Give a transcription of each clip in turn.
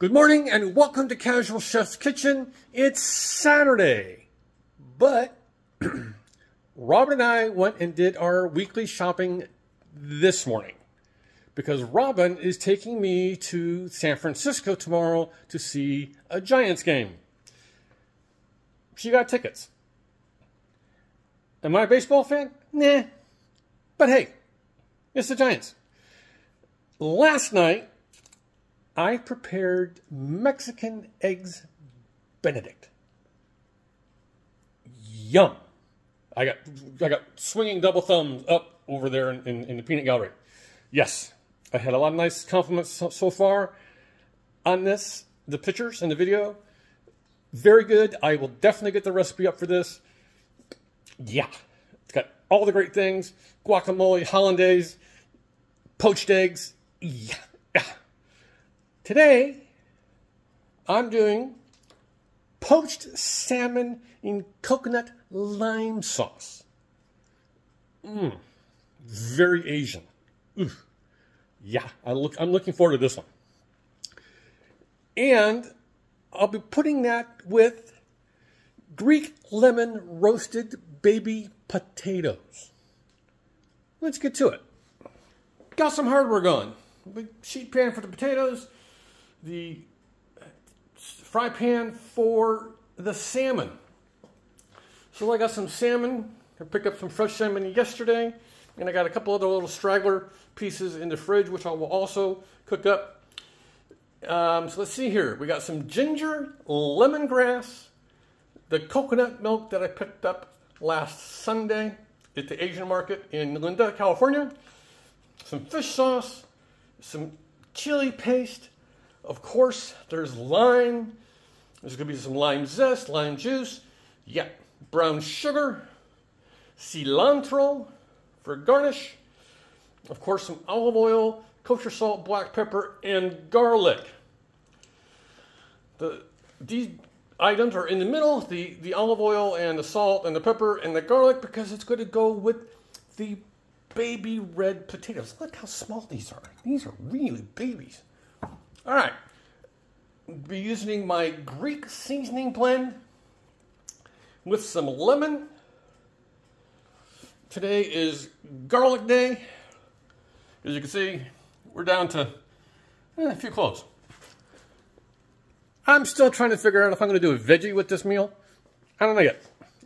Good morning and welcome to Casual Chef's Kitchen. It's Saturday, but Robin and I went and did our weekly shopping this morning because Robin is taking me to San Francisco tomorrow to see a Giants game. She got tickets. Am I a baseball fan? Nah. But hey, it's the Giants. Last night, I prepared Mexican eggs Benedict. Yum. I got swinging double thumbs up over there in the peanut gallery. Yes, I had a lot of nice compliments so far on this, the pictures and the video. Very good. I will definitely get the recipe up for this. Yeah, it's got all the great things. Guacamole, hollandaise, poached eggs. Yeah. Today, I'm doing poached salmon in coconut lime sauce. Very Asian. Oof. Yeah, I'm looking forward to this one. And I'll be putting that with Greek lemon roasted baby potatoes. Let's get to it. Got some hardware going. Big sheet pan for the potatoes. The fry pan for the salmon. So I got some salmon. I picked up some fresh salmon yesterday. And I got a couple other little straggler pieces in the fridge, which I will also cook up. So let's see here. We got some ginger, lemongrass, the coconut milk that I picked up last Sunday at the Asian market in Linda, California. Some fish sauce, some chili paste. Of course, there's lime. There's going to be some lime zest, lime juice. Yeah, brown sugar, cilantro for garnish. Of course, some olive oil, kosher salt, black pepper, and garlic. These items are in the middle, the olive oil and the salt and the pepper and the garlic, because it's going to go with the baby red potatoes. Look how small these are. These are really babies. All right. Be using my Greek seasoning blend with some lemon. Today is garlic day. As you can see, we're down to a few cloves. I'm still trying to figure out if I'm going to do a veggie with this meal. I don't know yet.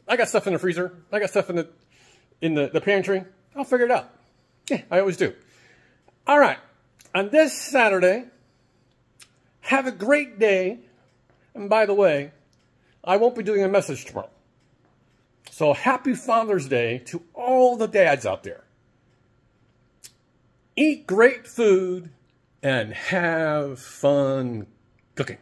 I got stuff in the freezer. I got stuff in the pantry. I'll figure it out. Yeah, I always do. All right. On this Saturday, have a great day. And by the way, I won't be doing a message tomorrow. So happy Father's Day to all the dads out there. Eat great food and have fun cooking.